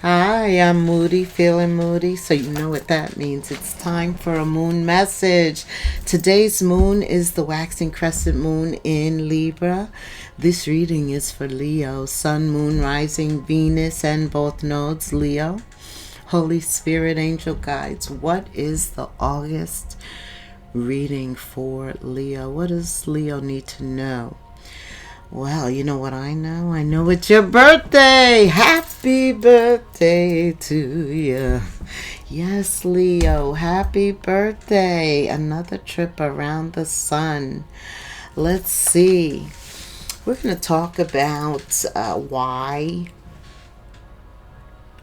Hi, I'm Moody, feeling moody. So, you know what that means. It's time for a moon message. Today's moon is the waxing crescent moon in Libra. This reading is for Leo, Sun, Moon, Rising, Venus, and both nodes, Leo. Holy Spirit, Angel Guides. What is the August reading for Leo? What does Leo need to know? Well, you know what I know? I know it's your birthday. Happy birthday to you. Yes, Leo, happy birthday. Another trip around the sun. Let's see. We're going to talk about why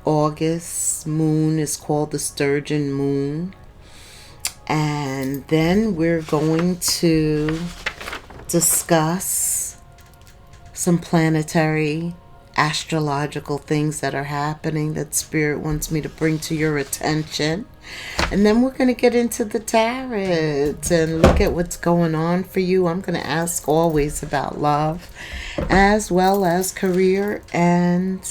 August moon is called the sturgeon moon. And then we're going to discuss some planetary astrological things that are happening that Spirit wants me to bring to your attention. And then we're going to get into the tarot and look at what's going on for you. I'm going to ask always about love as well as career, and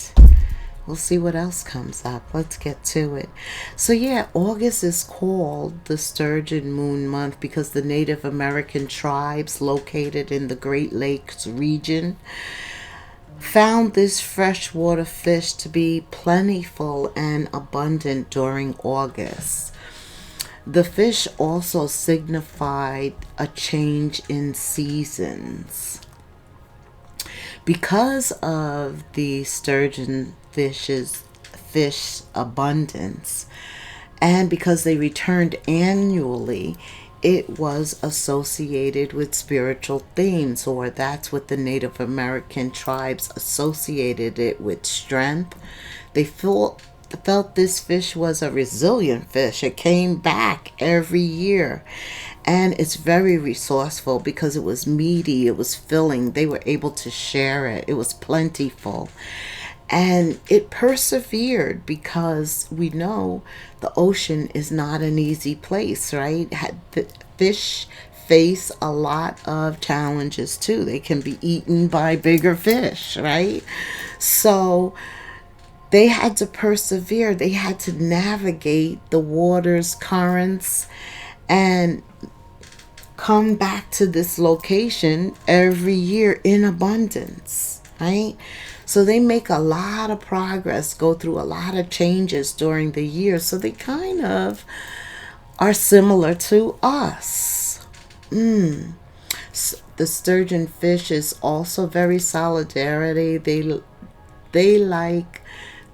we'll see what else comes up. Let's get to it. So yeah, August is called the Sturgeon Moon Month because the Native American tribes located in the Great Lakes region found this freshwater fish to be plentiful and abundant during August. The fish also signified a change in seasons. Because of the sturgeon fish abundance, and because they returned annually, it was associated with spiritual themes, or that's what the Native American tribes associated it with: strength. They felt this fish was a resilient fish. It came back every year. And it's very resourceful because it was meaty, it was filling. They were able to share it. It was plentiful. And it persevered because we know the ocean is not an easy place, right? The fish face a lot of challenges too. They can be eaten by bigger fish, right? So they had to persevere. They had to navigate the water's currents and come back to this location every year in abundance, right? So they make a lot of progress, go through a lot of changes during the year. So they kind of are similar to us. The sturgeon fish is also very solidarity. They like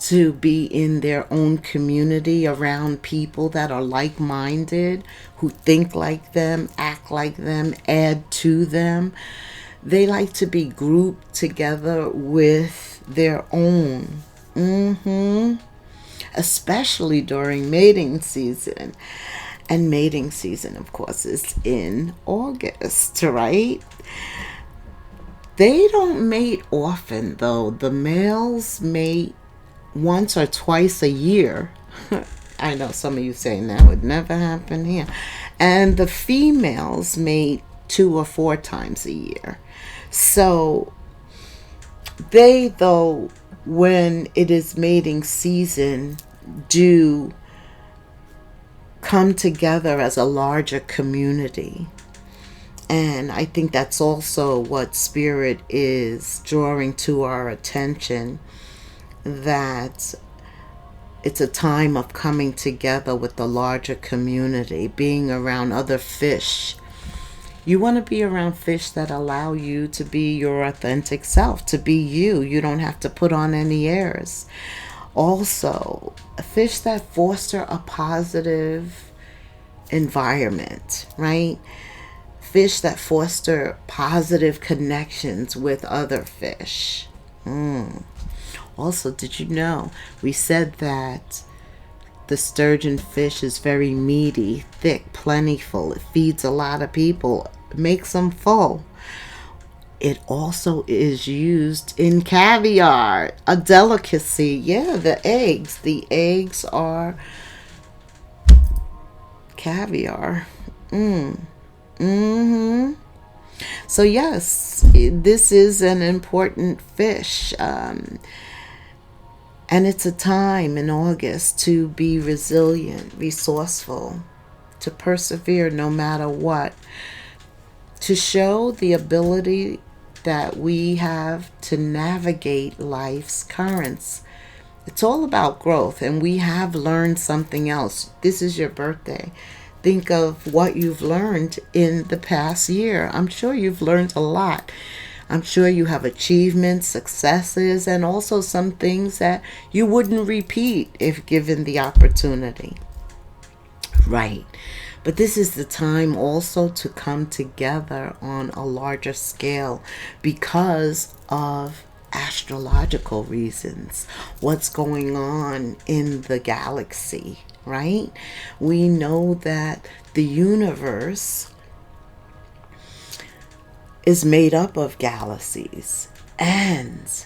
to be in their own community around people that are like-minded, who think like them, act like them, add to them. They like to be grouped together with their own. Especially during mating season. And mating season, of course, is in August, right? They don't mate often, though. The males mate once or twice a year. I know some of you saying that would never happen here. And the females mate 2 or 4 times a year. So they, though, when it is mating season, do come together as a larger community. And I think that's also what Spirit is drawing to our attention, that it's a time of coming together with the larger community, being around other fish. You want to be around fish that allow you to be your authentic self, to be you. You don't have to put on any airs. Also, fish that foster a positive environment, right? Fish that foster positive connections with other fish. Also, did you know we said that the sturgeon fish is very meaty, thick, plentiful. It feeds a lot of people, makes them full. It also is used in caviar, a delicacy. Yeah, the eggs. The eggs are caviar. So yes, this is an important fish. And it's a time in August to be resilient, resourceful, to persevere no matter what, to show the ability that we have to navigate life's currents. It's all about growth, and we have learned something else. This is your birthday. Think of what you've learned in the past year. I'm sure you've learned a lot. I'm sure you have achievements, successes, and also some things that you wouldn't repeat if given the opportunity. Right. But this is the time also to come together on a larger scale because of astrological reasons. What's going on in the galaxy, right? We know that the universe is made up of galaxies, and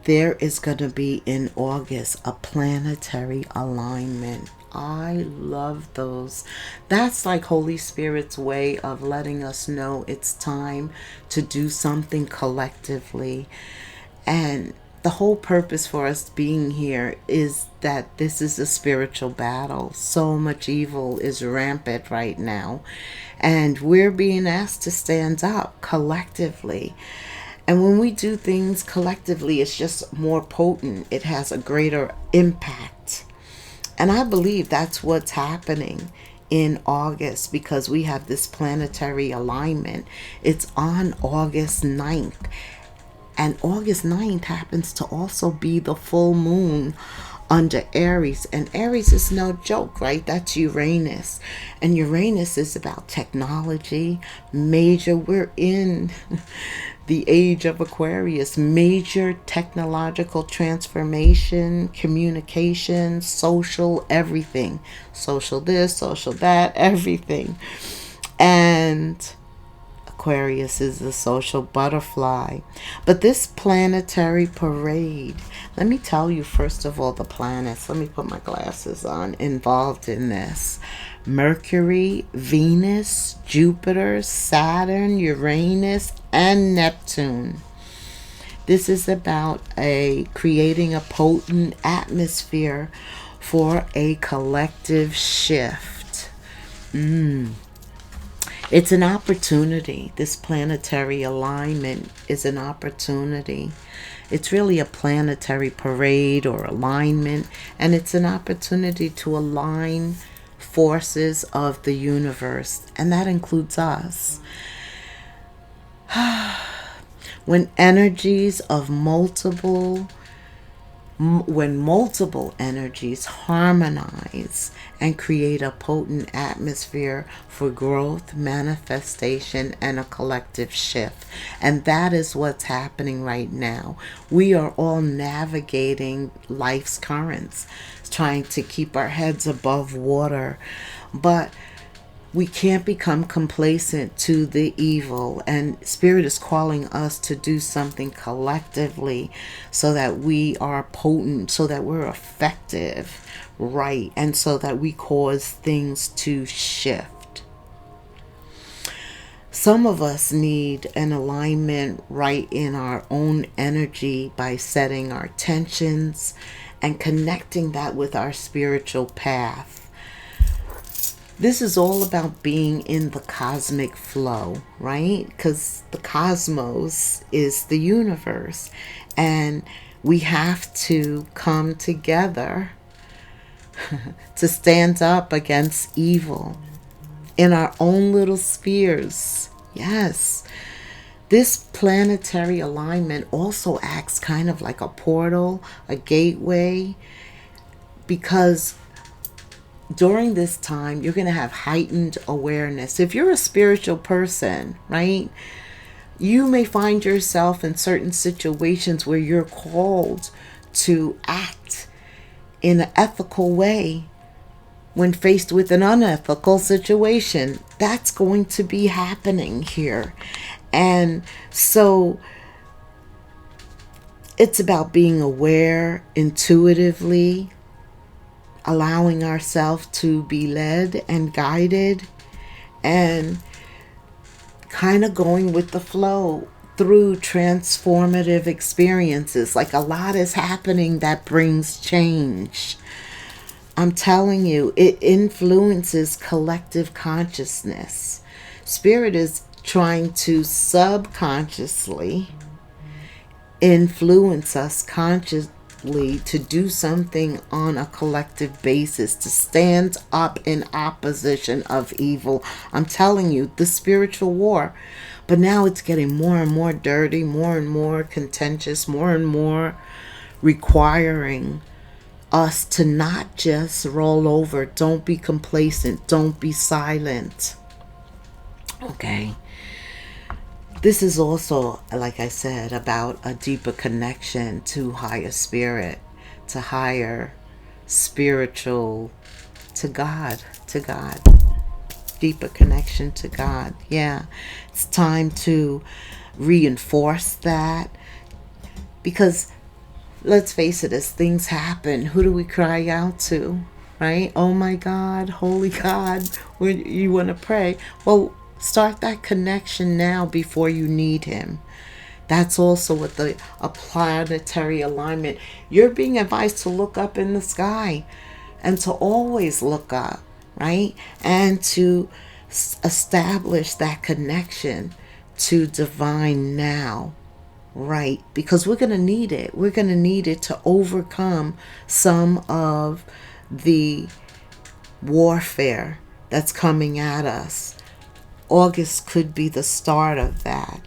there is going to be in August a planetary alignment. I love those. That's like Holy Spirit's way of letting us know it's time to do something collectively. And the whole purpose for us being here is that this is a spiritual battle. So much evil is rampant right now. And we're being asked to stand up collectively. And when we do things collectively, it's just more potent. It has a greater impact. And I believe that's what's happening in August because we have this planetary alignment. It's on August 9th. And August 9th happens to also be the full moon under Aries. And Aries is no joke, right? That's Uranus. And Uranus is about technology, major. We're in the age of Aquarius, major technological transformation, communication, social, everything. Social this, social that, everything. And Aquarius is the social butterfly. But this planetary parade, let me tell you first of all the planets. Let me put my glasses on. Involved in this: Mercury, Venus, Jupiter, Saturn, Uranus, and Neptune. This is about creating a potent atmosphere for a collective shift. It's an opportunity. This planetary alignment is an opportunity. It's really a planetary parade or alignment, and it's an opportunity to align forces of the universe, and that includes us. When energies of when multiple energies harmonize and create a potent atmosphere for growth, manifestation, and a collective shift. And that is what's happening right now. We are all navigating life's currents, trying to keep our heads above water. But we can't become complacent to the evil, and Spirit is calling us to do something collectively so that we are potent, so that we're effective, right, and so that we cause things to shift. Some of us need an alignment right in our own energy by setting our tensions and connecting that with our spiritual path. This is all about being in the cosmic flow, right? Because the cosmos is the universe. And we have to come together to stand up against evil in our own little spheres. Yes. This planetary alignment also acts kind of like a portal, a gateway, because during this time, you're going to have heightened awareness. If you're a spiritual person, right, you may find yourself in certain situations where you're called to act in an ethical way when faced with an unethical situation. That's going to be happening here. And so it's about being aware intuitively, allowing ourselves to be led and guided, and kind of going with the flow. through transformative experiences. Like, a lot is happening that brings change. I'm telling you, it influences collective consciousness. Spirit is trying to subconsciously influence us consciously to do something on a collective basis, to stand up in opposition of evil. I'm telling you, the spiritual war. But now it's getting more and more dirty, more and more contentious, more and more requiring us to not just roll over. Don't be complacent. Don't be silent. Okay. This is also, like I said, about a deeper connection to higher spirit, to higher spiritual, to God, to God. Deeper connection to God. Yeah. It's time to reinforce that, because let's face it, as things happen, who do we cry out to? Right? Oh my God, holy God, when you want to pray. Well, start that connection now before you need him. That's also with a planetary alignment. You're being advised to look up in the sky and to always look up, right? And to establish that connection to divine now. Right, because we're going to need it. We're going to need it to overcome some of the warfare that's coming at us. August could be the start of that.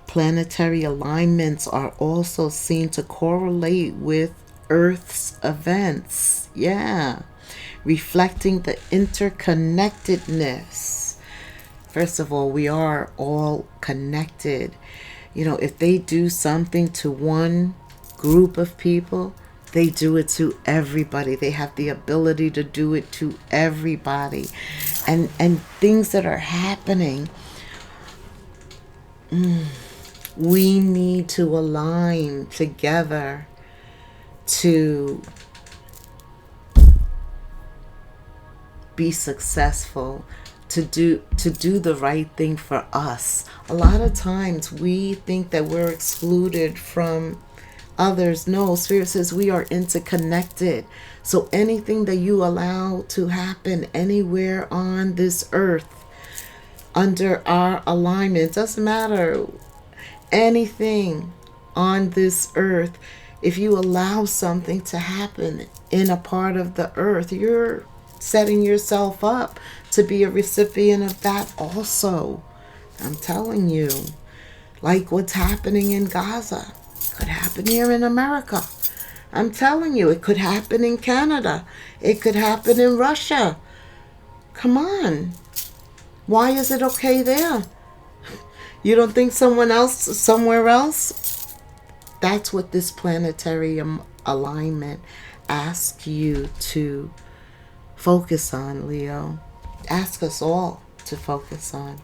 Planetary alignments are also seen to correlate with Earth's events. Yeah, reflecting the interconnectedness. First of all, we are all connected. You know, if they do something to one group of people, they do it to everybody. They have the ability to do it to everybody. And things that are happening, we need to align together to be successful, to do the right thing for us. A lot of times we think that we're excluded from others. No, Spirit says we are interconnected. So anything that you allow to happen anywhere on this earth under our alignment, doesn't matter, anything on this earth, if you allow something to happen in a part of the earth, you're setting yourself up to be a recipient of that also. I'm telling you, like what's happening in Gaza could happen here in America. I'm telling you, it could happen in Canada. It could happen in Russia. Come on. Why is it okay there? You don't think somewhere else? That's what this planetary alignment asks you to focus on, Leo. Ask us all to focus on.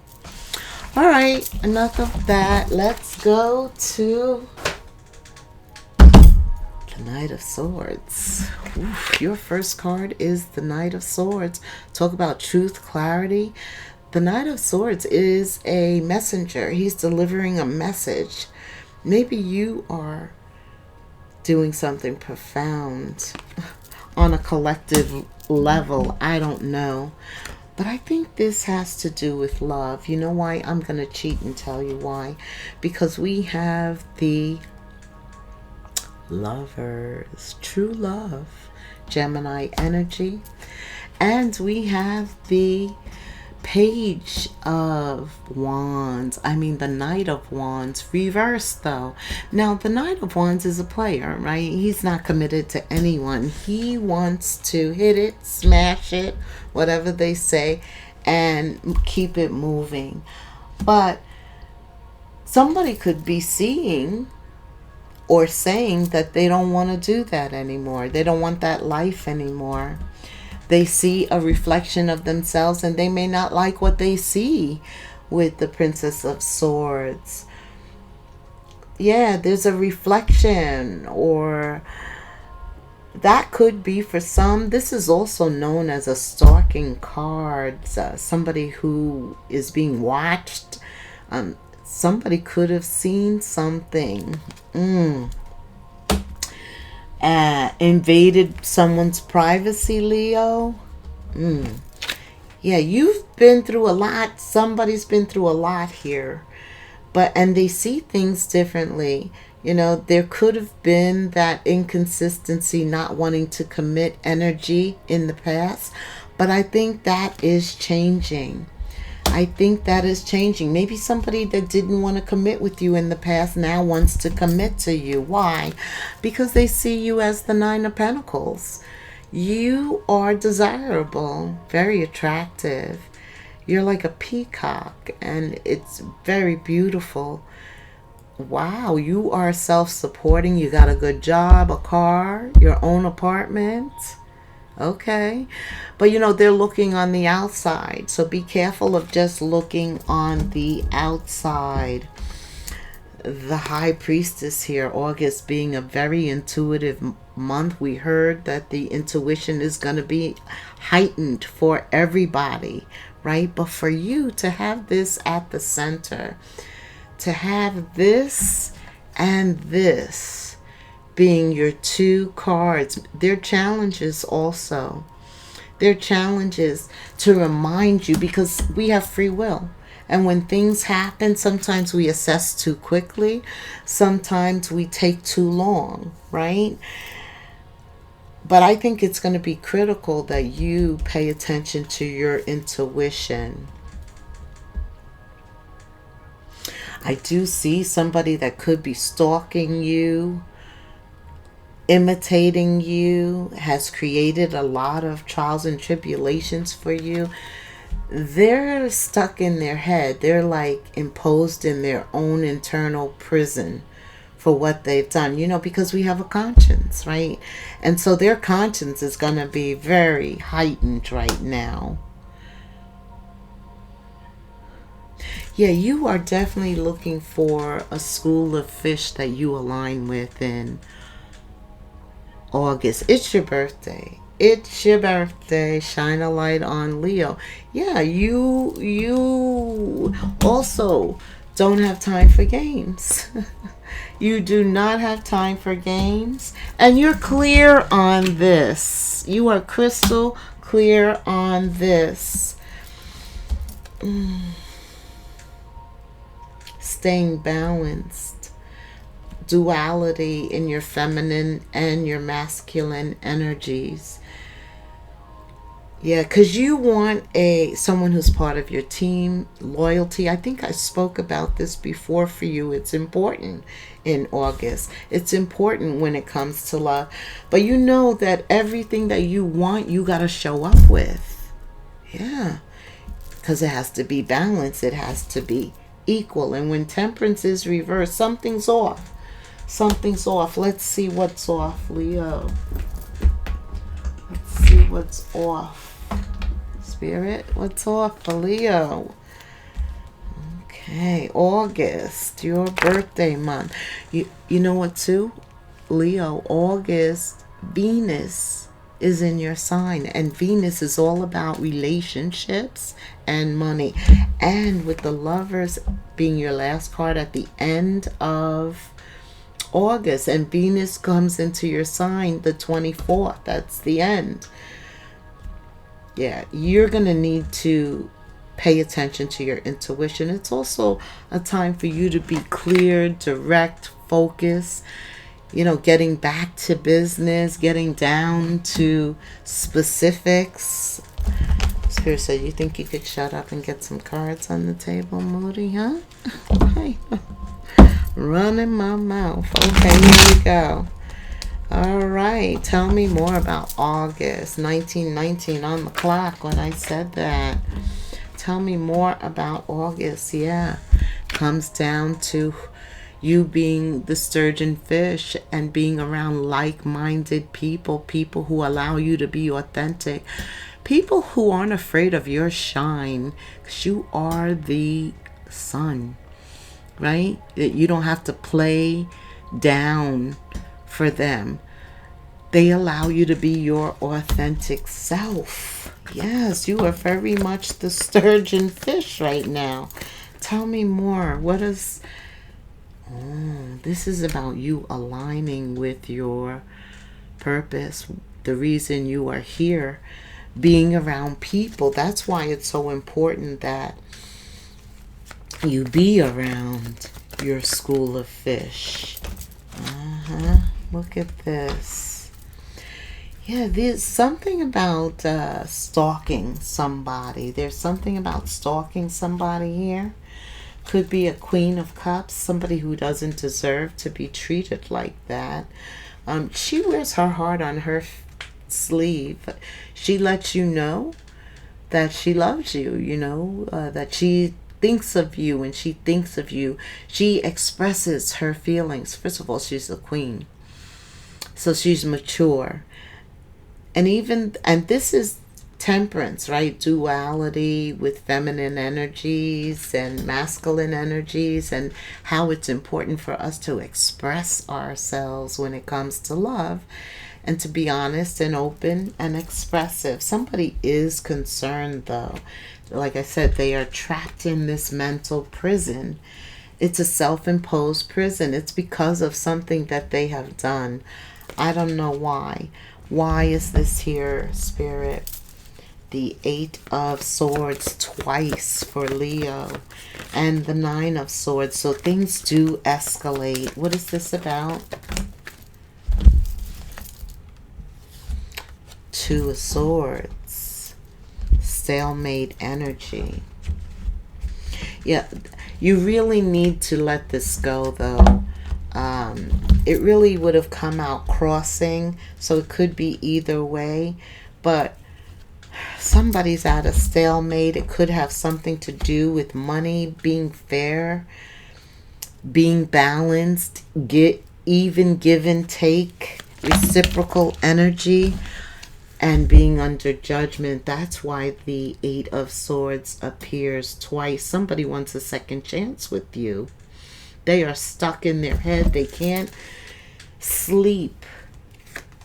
All right, enough of that. Let's go to the Knight of Swords. Oof, your first card is the Knight of Swords. Talk about truth, clarity. The Knight of Swords is a messenger. He's delivering a message. Maybe you are doing something profound on a collective level. I don't know. But I think this has to do with love. You know why? I'm going to cheat and tell you why. Because we have the Lovers, true love, Gemini energy. And we have the Page of Wands. I mean, the Knight of Wands reversed though. Now, the Knight of Wands is a player, right? He's not committed to anyone. He wants to hit it, smash it, whatever they say, and keep it moving. But somebody could be seeing or saying that they don't want to do that anymore. They don't want that life anymore. They see a reflection of themselves and they may not like what they see with the Princess of Swords. Yeah, there's a reflection, or That could be for some. This is also known as a stalking card. Somebody who is being watched. Somebody could have seen something. Invaded someone's privacy, Leo. Yeah, you've been through a lot. Somebody's been through a lot here. And they see things differently. There could have been that inconsistency, not wanting to commit energy in the past, but I think that is changing. I think that is changing. Maybe somebody that didn't want to commit with you in the past now wants to commit to you. Why? Because they see you as the Nine of Pentacles. You are desirable, very attractive. You're like a peacock, and it's very beautiful. Wow, you are self-supporting. You got a good job, a car, your own apartment. Okay. But they're looking on the outside. So be careful of just looking on the outside. The High Priestess here, August being a very intuitive month. We heard that the intuition is going to be heightened for everybody, right? But for you to have this at the center, to have this and this being your two cards, they're challenges also. They're challenges to remind you, because we have free will. And when things happen, sometimes we assess too quickly. Sometimes we take too long, right? But I think it's going to be critical that you pay attention to your intuition. I do see somebody that could be stalking you, imitating you, has created a lot of trials and tribulations for you. They're stuck in their head. They're like imposed in their own internal prison for what they've done, because we have a conscience, right? And so their conscience is going to be very heightened right now. Yeah, you are definitely looking for a school of fish that you align with in August. It's your birthday. It's your birthday. Shine a light on Leo. Yeah, you also don't have time for games. You do not have time for games. And you're clear on this. You are crystal clear on this. Staying balanced. Duality in your feminine and your masculine energies. Yeah, because you want someone who's part of your team. Loyalty. I think I spoke about this before for you. It's important in August. It's important when it comes to love. But you know that everything that you want, you got to show up with. Yeah. Because it has to be balanced. It has to be equal. And when temperance is reversed, something's off. Something's off. Let's see what's off, Leo. Let's see what's off. Spirit, what's off for Leo? Okay, August, your birthday month. You know what too? Leo, August, Venus is in your sign, and Venus is all about relationships and money. And with the Lovers being your last card at the end of August, and Venus comes into your sign the 24th. That's the end. Yeah, you're going to need to pay attention to your intuition. It's also a time for you to be clear, direct, focused, getting back to business, getting down to specifics. Spirit said, you think you could shut up and get some cards on the table, Moody, huh? Okay. Running my mouth. Okay, here we go. All right, tell me more about August 1919 on the clock when I said that. Tell me more about August. Yeah, comes down to you being the sturgeon fish and being around like-minded people, people who allow you to be authentic, people who aren't afraid of your shine, because you are the sun, right? That you don't have to play down for them. They allow you to be your authentic self. Yes, you are very much the sturgeon fish right now. Tell me more. What is... Oh, this is about you aligning with your purpose, the reason you are here, being around people. That's why it's so important that you be around your school of fish. Look at this. Yeah, there's something about stalking somebody. There's something about stalking somebody here. Could be a Queen of Cups, somebody who doesn't deserve to be treated like that. She wears her heart on her sleeve. She lets you know that she loves you, that she thinks of you. And she thinks of you. She expresses her feelings. First of all, she's a queen. So she's mature. And this is temperance, right? Duality with feminine energies and masculine energies, and how it's important for us to express ourselves when it comes to love, and to be honest and open and expressive. Somebody is concerned, though. Like I said, they are trapped in this mental prison. It's a self-imposed prison. It's because of something that they have done. I don't know why. Why is this here, Spirit? The 8 of Swords twice for Leo, and the 9 of Swords. So things do escalate. What is this about? 2 of Swords. Stalemate energy. Yeah, you really need to let this go, though. It really would have come out crossing, so it could be either way, but somebody's at a stalemate. It could have something to do with money, being fair, being balanced, give and take, reciprocal energy, and being under judgment. That's why the 8 of Swords appears twice. Somebody wants a second chance with you. They are stuck in their head. They can't sleep.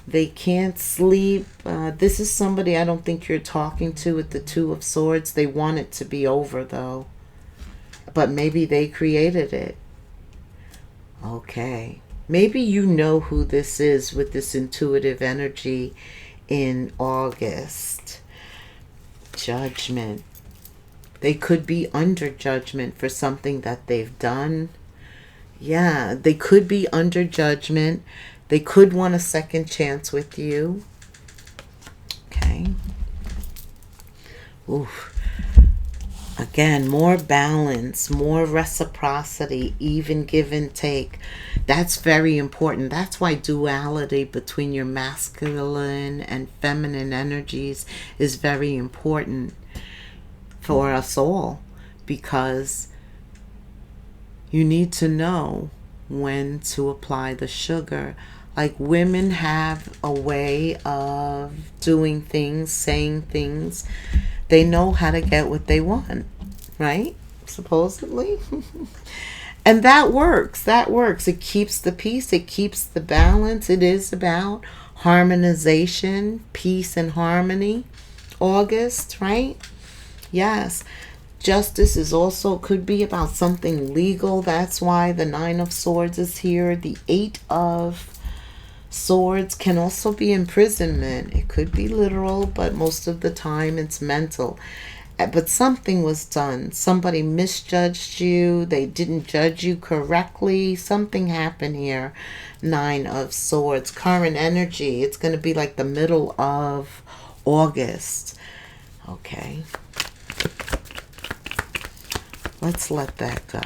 They can't sleep. This is somebody I don't think you're talking to with the 2 of Swords. They want it to be over, though. But maybe they created it. Okay. Maybe you know who this is with this intuitive energy in August. Judgment. They could be under judgment for something that they've done. Yeah, they could be under judgment. They could want a second chance with you. Okay. Oof. Again, more balance, more reciprocity, even give and take. That's very important. That's why duality between your masculine and feminine energies is very important for us all, because you need to know when to apply the sugar. Like, women have a way of doing things, saying things. They know how to get what they want, right? Supposedly. And that works. That works. It keeps the peace. It keeps the balance. It is about harmonization, peace and harmony. August, right? Yes. Justice is also, could be about something legal. That's why the 9 of Swords is here. The 8 of Swords can also be imprisonment. It could be literal, but most of the time it's mental. But something was done. Somebody misjudged you. They didn't judge you correctly. Something happened here. 9 of Swords. Current energy. It's going to be like the middle of August. Okay. Let's let that go.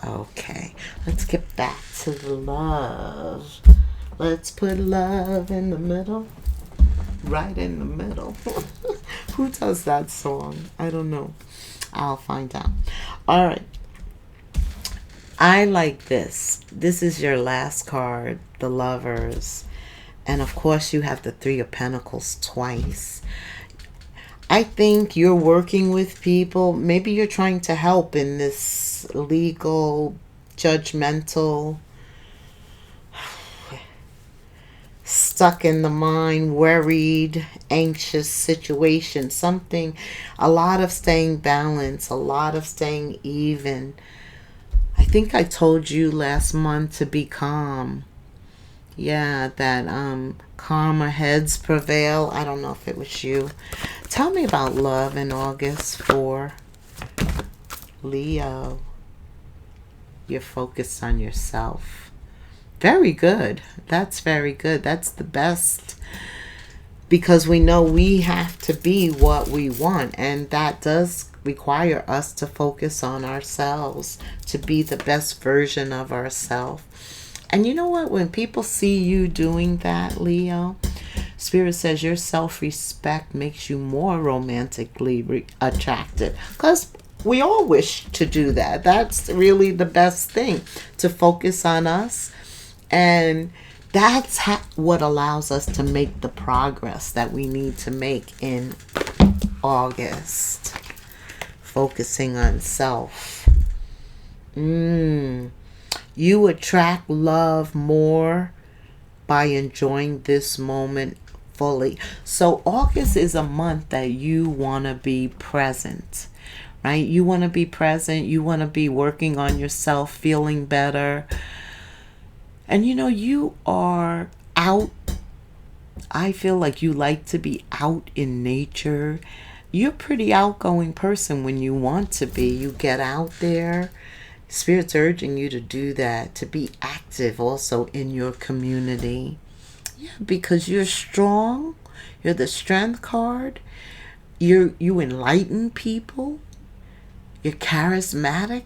Okay. Let's get back to the love. Let's put love in the middle. Right in the middle. Who does that song? I don't know. I'll find out. All right. I like this. This is your last card, the Lovers. And of course you have the 3 of Pentacles twice. I think you're working with people. Maybe you're trying to help in this legal, judgmental stuck in the mind, worried, anxious situation. Something, a lot of staying balanced, a lot of staying even. I think I told you last month to be calm. Yeah, that calmer heads prevail. I don't know if it was you. Tell me about love in August for Leo. You're focused on yourself. Very good. That's very good. That's the best. Because we know we have to be what we want. And that does require us to focus on ourselves, to be the best version of ourselves. And you know what? When people see you doing that, Leo, Spirit says your self-respect makes you more romantically attracted. Because we all wish to do that. That's really the best thing, to focus on us. And that's what allows us to make the progress that we need to make in August. Focusing on self. You attract love more by enjoying this moment fully. So August is a month that you want to be present, right? You want to be present. You want to be working on yourself, feeling better. And you know, you are out. I feel like you like to be out in nature. You're a pretty outgoing person when you want to be. You get out there. Spirit's urging you to do that, to be active also in your community. Yeah, because you're strong. You're the strength card. You enlighten people. You're charismatic.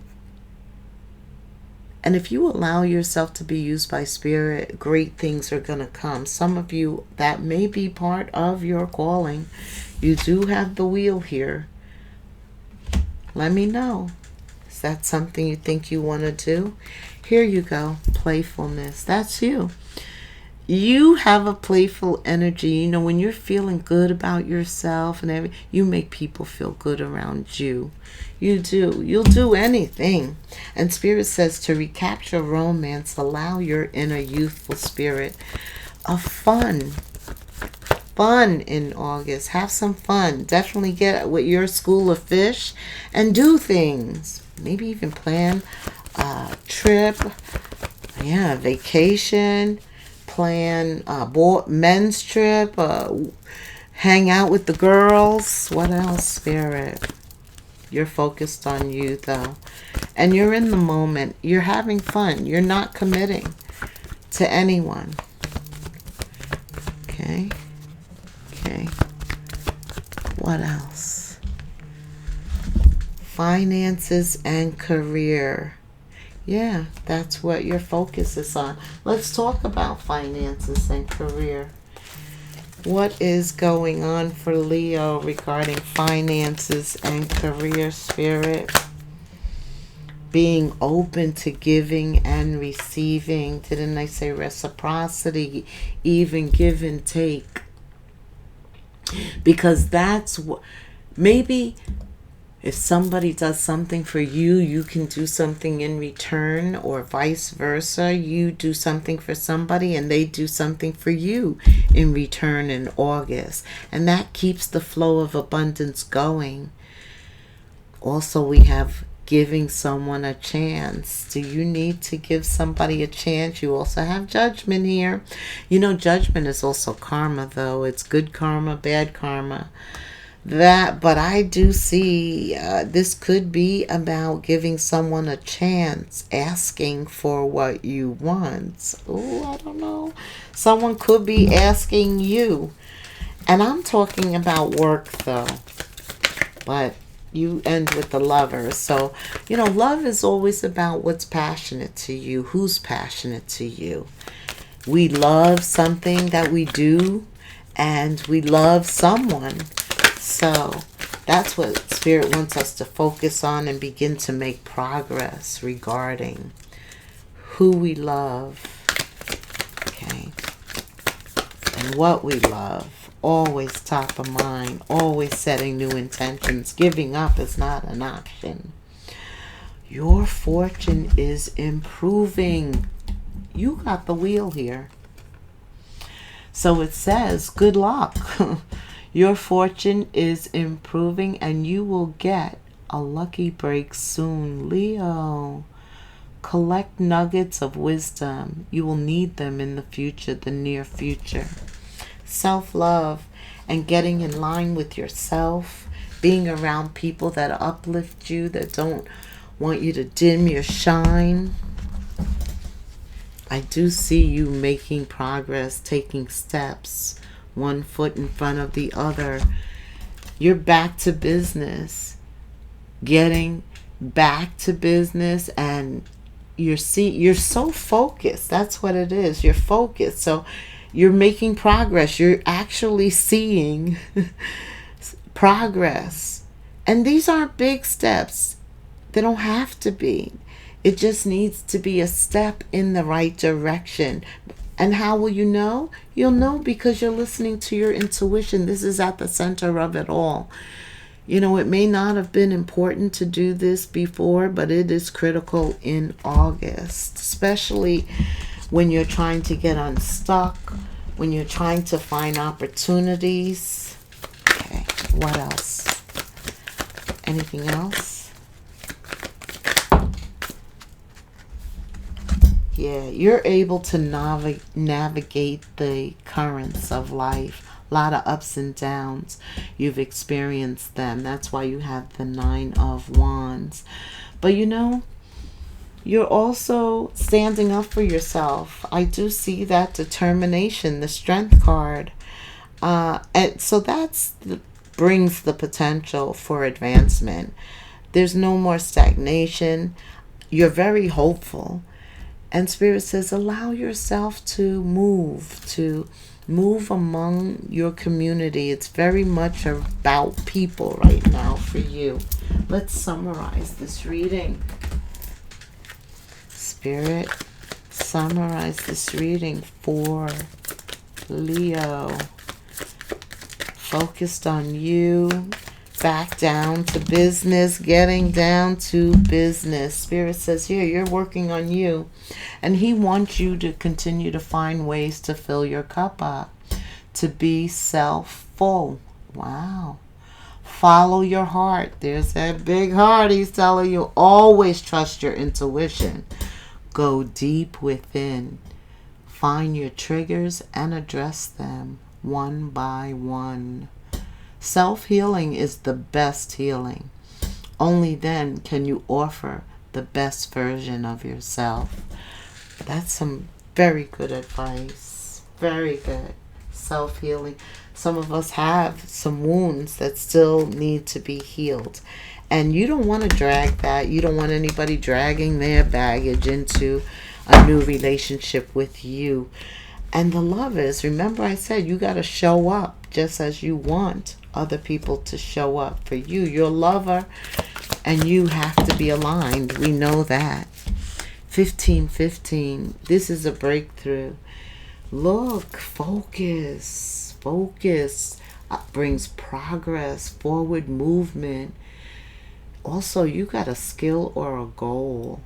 And if you allow yourself to be used by Spirit, great things are going to come. Some of you, that may be part of your calling. You do have the wheel here. Let me know. Is that something you think you want to do? Here you go. Playfulness. That's you. You have a playful energy. You know, when you're feeling good about yourself and everything, you make people feel good around you. You do. You'll do anything. And Spirit says to recapture romance, allow your inner youthful spirit of fun. Fun in August. Have some fun. Definitely get with your school of fish and do things. Maybe even plan a trip. Yeah, vacation. Plan a men's trip. Hang out with the girls. What else, Spirit? You're focused on you, though. And you're in the moment. You're having fun. You're not committing to anyone. Okay. Okay. What else? Finances and career. Yeah, that's what your focus is on. Let's talk about finances and career. What is going on for Leo regarding finances and career, Spirit? Being open to giving and receiving. Didn't I say reciprocity? Even give and take. Because that's what, maybe if somebody does something for you, you can do something in return, or vice versa. You do something for somebody and they do something for you in return in August. And that keeps the flow of abundance going. Also, we have giving someone a chance. Do you need to give somebody a chance? You also have judgment here. You know, judgment is also karma, though. It's good karma, bad karma. But I do see this could be about giving someone a chance, asking for what you want. Oh, I don't know. Someone could be asking you. And I'm talking about work, though. But you end with the lover. So, you know, love is always about what's passionate to you. Who's passionate to you? We love something that we do, and we love someone. So that's what Spirit wants us to focus on and begin to make progress regarding who we love, okay, and what we love. Always top of mind, always setting new intentions. Giving up is not an option. Your fortune is improving. You got the wheel here. So it says, good luck. Your fortune is improving and you will get a lucky break soon, Leo. Collect nuggets of wisdom. You will need them in the future, the near future. Self-love and getting in line with yourself, being around people that uplift you, that don't want you to dim your shine. I do see you making progress, taking steps, one foot in front of the other. You're back to business, getting back to business, and you're so focused. That's what it is. You're focused. So you're making progress. You're actually seeing progress. And these aren't big steps. They don't have to be. It just needs to be a step in the right direction. And how will you know? You'll know because you're listening to your intuition. This is at the center of it all. You know, it may not have been important to do this before, but it is critical in August, especially when you're trying to get unstuck, when you're trying to find opportunities. Okay, what else? Anything else? Yeah, you're able to navigate the currents of life. A lot of ups and downs. You've experienced them. That's why you have the 9 of Wands. But you know, you're also standing up for yourself. I do see that determination, the strength card. And so brings the potential for advancement. There's no more stagnation. You're very hopeful. And Spirit says, allow yourself to move among your community. It's very much about people right now for you. Let's summarize this reading. Spirit, summarize this reading for Leo. Focused on you. Back down to business, getting down to business. Spirit says here, you're working on you. And he wants you to continue to find ways to fill your cup up. To be self-full. Wow. Follow your heart. There's that big heart. He's telling you, always trust your intuition. Go deep within. Find your triggers and address them one by one. Self-healing is the best healing. Only then can you offer the best version of yourself. That's some very good advice. Very good. Self-healing. Some of us have some wounds that still need to be healed. And you don't want to drag that. You don't want anybody dragging their baggage into a new relationship with you. And the lovers, remember I said you got to show up just as you want other people to show up for you. You're a lover and you have to be aligned. We know that. 1515. This is a breakthrough. Look, focus. Focus brings progress, forward movement. Also, you got a skill or a goal.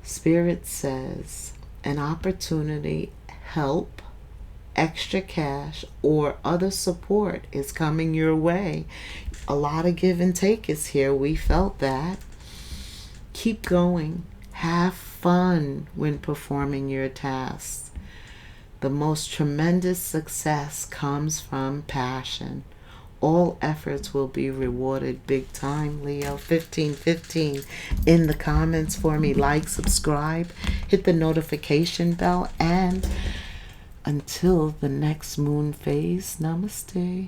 Spirit says an opportunity, help, extra cash, or other support is coming your way. A lot of give and take is here. We felt that. Keep going. Have fun when performing your tasks. The most tremendous success comes from passion. All efforts will be rewarded big time, Leo. 1515 in the comments for me. Like, subscribe, hit the notification bell, and until the next moon phase, namaste.